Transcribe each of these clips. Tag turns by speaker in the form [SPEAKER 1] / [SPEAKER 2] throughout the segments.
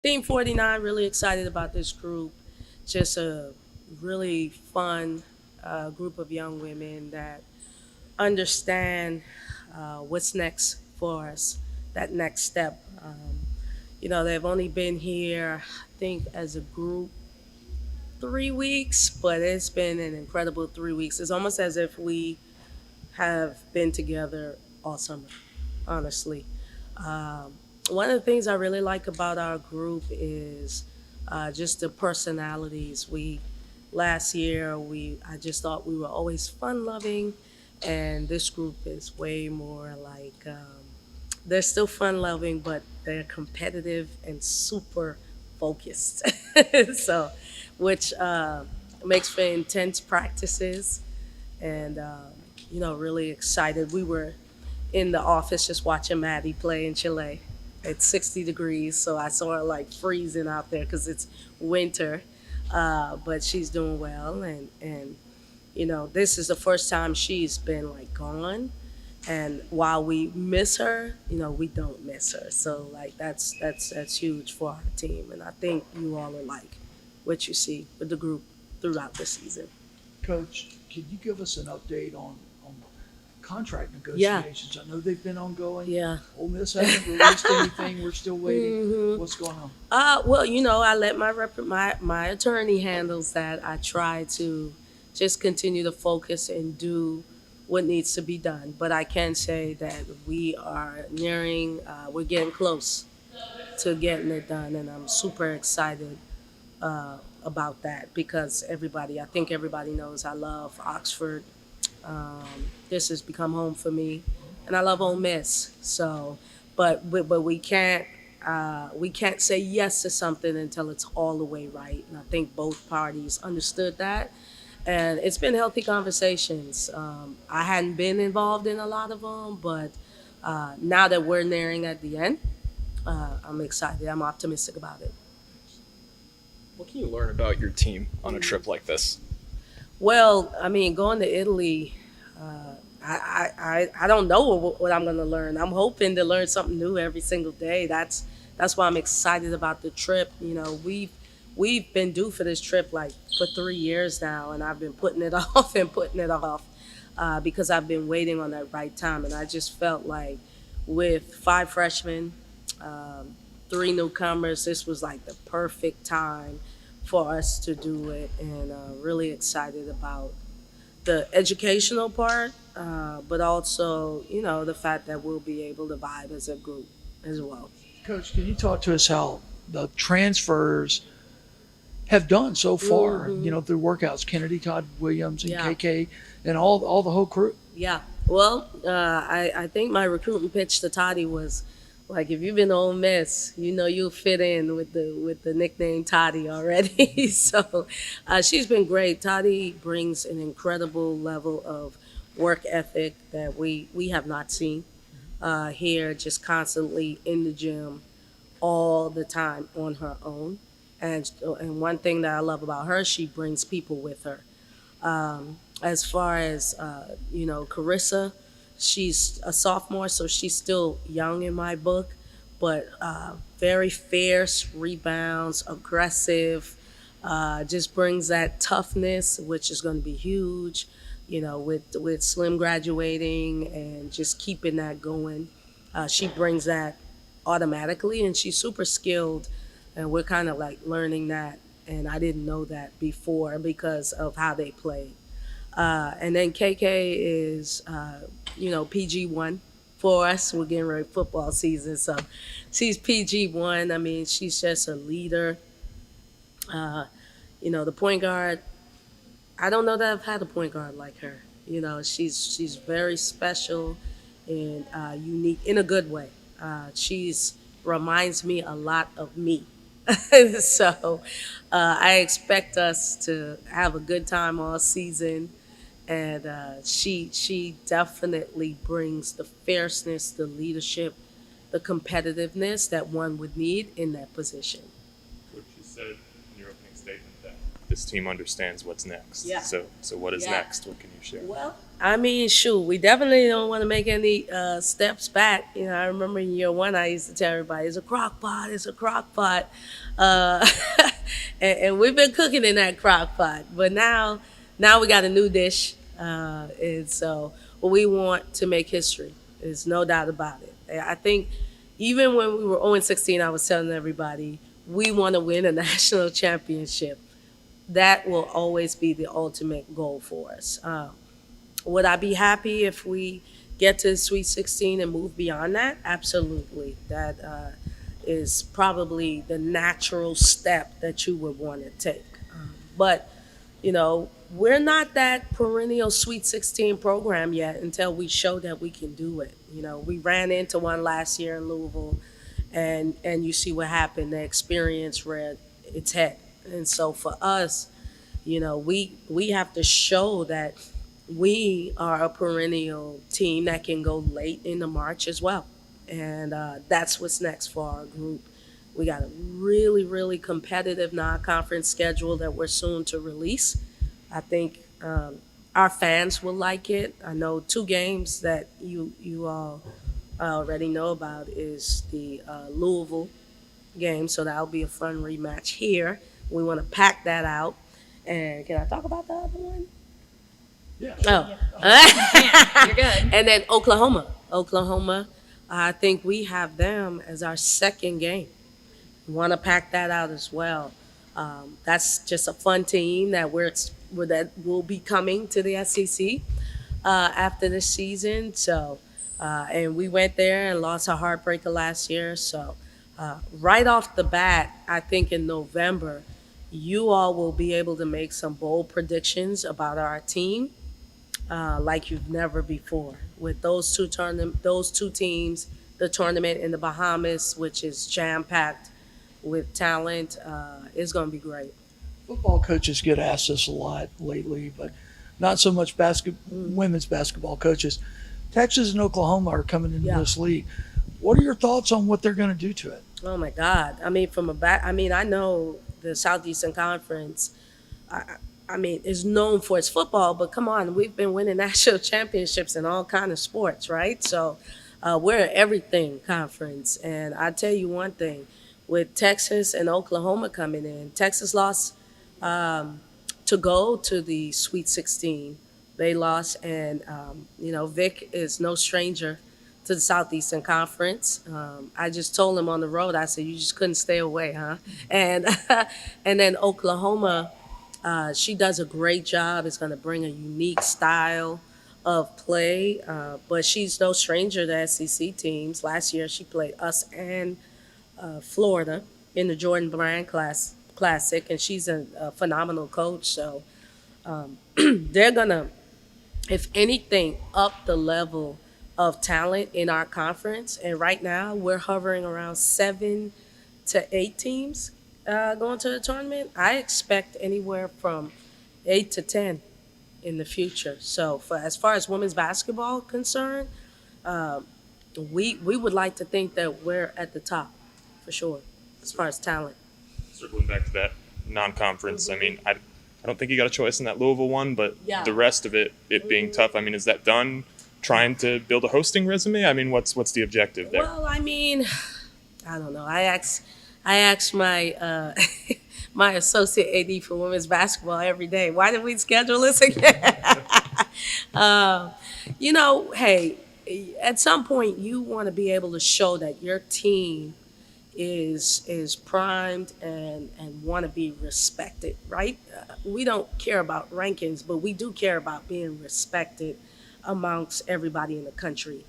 [SPEAKER 1] Team 49, really excited about this group. Just a really fun group of young women that understand what's next for us, that next step. They've only been here, I think, as a group 3 weeks, but it's been an incredible 3 weeks. It's almost as if we have been together all summer, honestly. Um, One of the things I really like about our group is just the personalities. We last year we I just thought we were always fun loving, and this group is way more like they're still fun loving, but they're competitive and super focused. So, which makes for intense practices and really excited. We were in the office just watching Maddie play in Chile. It's 60 degrees, so I saw her like freezing out there because it's winter. But she's doing well, and this is the first time she's been like gone. And while we miss her, we don't miss her. So like that's huge for our team, and I think you all are like what you see with the group throughout the season.
[SPEAKER 2] Coach, can you give us an update on contract
[SPEAKER 1] Yeah,
[SPEAKER 2] negotiations? I know they've been ongoing.
[SPEAKER 1] yeah.
[SPEAKER 2] Ole Miss hasn't released anything. We're still waiting.
[SPEAKER 1] hmm
[SPEAKER 2] What's going on?
[SPEAKER 1] Well, I let my attorney handles that. I try to just continue to focus and do what needs to be done. But I can say that we are we're getting close to getting it done, and I'm super excited about that because I think everybody knows I love Oxford. This has become home for me, and I love Ole Miss. So, but we can't say yes to something until it's all the way right. And I think both parties understood that, and it's been healthy conversations. I hadn't been involved in a lot of them, but now that we're nearing at the end, I'm excited. I'm optimistic about it.
[SPEAKER 3] What can you learn about your team on a trip like this?
[SPEAKER 1] Well, I mean, going to Italy, I don't know what I'm going to learn. I'm hoping to learn something new every single day. That's why I'm excited about the trip. We've been due for this trip like for 3 years now, and I've been putting it off and putting it off because I've been waiting on that right time. And I just felt like with five freshmen, um, three newcomers, this was like the perfect time for us to do it, and really excited about the educational part, but also, the fact that we'll be able to vibe as a group as well.
[SPEAKER 2] Coach, can you talk to us how the transfers have done so far?
[SPEAKER 1] hmm
[SPEAKER 2] Through workouts, Kennedy, Todd Williams, and
[SPEAKER 1] Yeah,
[SPEAKER 2] KK, and all the whole crew.
[SPEAKER 1] yeah. Well, I think my recruiting pitch to Toddy was like, if you've been to Ole Miss, you'll fit in with the nickname Toddy already. So she's been great. Toddy brings an incredible level of work ethic that we have not seen here, just constantly in the gym all the time on her own. And one thing that I love about her, she brings people with her. As far as Carissa, she's a sophomore, so she's still young in my book, but very fierce, rebounds, aggressive, just brings that toughness, which is going to be huge. With Slim graduating and just keeping that going, she brings that automatically, and she's super skilled, and we're kind of like learning that. And I didn't know that before because of how they play. And then KK is, PG1 for us. We're getting ready for football season, so she's PG1. I mean, she's just a leader. Uh, the point guard. I don't know that I've had a point guard like her. She's very special and unique in a good way. She's reminds me a lot of me. So I expect us to have a good time all season, and she definitely brings the fierceness, the leadership, the competitiveness that one would need in that position.
[SPEAKER 4] Coach, you said in your opening statement that
[SPEAKER 3] this team understands what's next.
[SPEAKER 1] Yeah.
[SPEAKER 3] So what is
[SPEAKER 1] Yeah.
[SPEAKER 3] next? What can you share?
[SPEAKER 1] Well, I mean, shoot, we definitely don't want to make any steps back. I remember in year one, I used to tell everybody, it's a crock pot, it's a crock pot. Uh, and we've been cooking in that crock pot. But now we got a new dish. And so we want to make history. There's no doubt about it. I think even when we were 0-16, I was telling everybody, we want to win a national championship. That will always be the ultimate goal for us. Would I be happy if we get to the Sweet 16 and move beyond that? Absolutely. That is probably the natural step that you would want to take. But, we're not that perennial Sweet 16 program yet until we show that we can do it. We ran into one last year in Louisville, and you see what happened. The experience reared its head. And so for us, we have to show that we are a perennial team that can go late in the March as well. And that's what's next for our group. We got a really, really competitive non-conference schedule that we're soon to release. I think our fans will like it. I know two games that you all already know about is the Louisville game, so that'll be a fun rematch here. We want to pack that out. And can I talk about the other one?
[SPEAKER 2] Yeah.
[SPEAKER 1] Oh.
[SPEAKER 4] You're good.
[SPEAKER 1] And then Oklahoma, I think we have them as our second game. We want to pack that out as well. That's just a fun team that that will be coming to the SEC after this season. So, and we went there and lost a heartbreaker last year. So, right off the bat, I think in November, you all will be able to make some bold predictions about our team, like you've never before. With those two teams, the tournament in the Bahamas, which is jam packed with talent, is going to be great.
[SPEAKER 2] Football coaches get asked this a lot lately, but not so much women's basketball coaches. Texas and Oklahoma are coming into this league. What are your thoughts on what they're going to do to it?
[SPEAKER 1] Oh my God! I mean, I know the Southeastern Conference. Is known for its football, but come on, we've been winning national championships in all kind of sports, right? So we're an everything conference, and I tell you one thing: with Texas and Oklahoma coming in, Texas lost to go to the Sweet 16. They lost, and Vic is no stranger to the Southeastern Conference. I just told him on the road, I said, you just couldn't stay away, huh? And and then Oklahoma, she does a great job. It's going to bring a unique style of play, but she's no stranger to SEC teams. Last year, she played us and Florida in the Jordan Brand Classic, and she's a phenomenal coach. So they're going to, if anything, up the level of talent in our conference. And right now, we're hovering around 7 to 8 teams going to the tournament. I expect anywhere from 8 to 10 in the future. So as far as women's basketball concerned, we would like to think that we're at the top for sure as far as talent.
[SPEAKER 3] Circling back to that non-conference, I mean, I don't think you got a choice in that Louisville one, but the rest of it being tough, I mean, is that done? Trying to build a hosting resume? I mean, what's the objective there?
[SPEAKER 1] Well, I mean, I don't know. I asked my my associate AD for women's basketball every day, why did we schedule this again? Hey, at some point you want to be able to show that your team is primed and want to be respected, right? We don't care about rankings, but we do care about being respected amongst everybody in the country.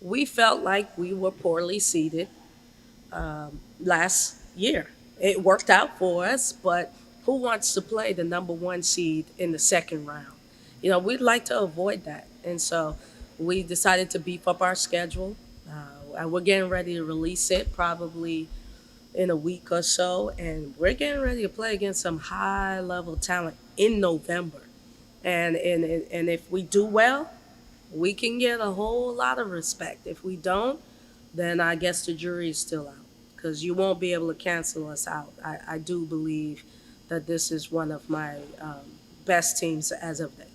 [SPEAKER 1] We felt like we were poorly seeded last year. It worked out for us, but who wants to play the number 1 seed in the second round? We'd like to avoid that. And so we decided to beef up our schedule. And we're getting ready to release it probably in a week or so. And we're getting ready to play against some high-level talent in November. And if we do well, we can get a whole lot of respect. If we don't, then I guess the jury is still out because you won't be able to cancel us out. I do believe that this is one of my best teams as of late.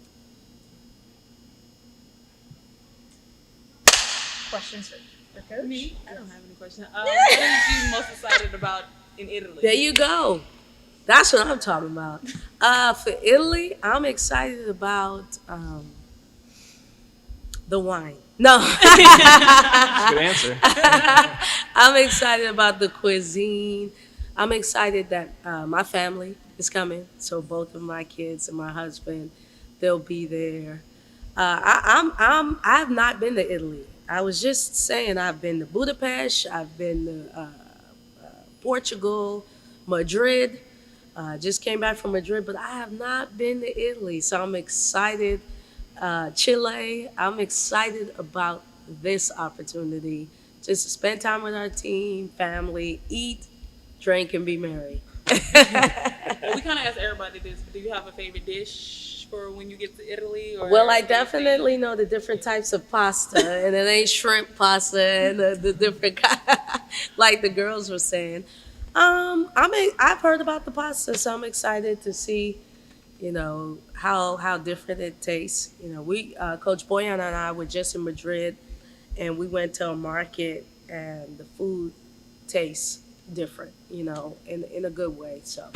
[SPEAKER 4] Questions for Coach?
[SPEAKER 5] Me? I don't have any questions. What are you most excited about in Italy?
[SPEAKER 1] There you go. That's what I'm talking about. For Italy, I'm excited about the wine. No.
[SPEAKER 3] Good answer.
[SPEAKER 1] I'm excited about the cuisine. I'm excited that my family is coming. So both of my kids and my husband, they'll be there. I've not been to Italy. I was just saying I've been to Budapest. I've been to Portugal, Madrid. Just came back from Madrid, but I have not been to Italy. So I'm excited. Chile. I'm excited about this opportunity just to spend time with our team, family, eat, drink, and be merry.
[SPEAKER 5] Well, we kind of ask everybody this, but do you have a favorite dish for when you get to Italy? Or
[SPEAKER 1] Well, I definitely know the different types of pasta, and it ain't shrimp pasta and the different like the girls were saying. I've heard about the pasta, so I'm excited to see, how different it tastes. We Coach Boyan and I were just in Madrid, and we went to a market, and the food tastes different, in a good way. So,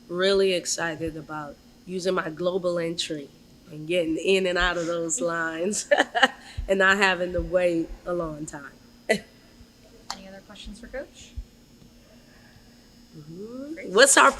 [SPEAKER 1] really excited about using my global entry and getting in and out of those lines, and not having to wait a long time.
[SPEAKER 4] Any other questions for Coach?
[SPEAKER 1] What's our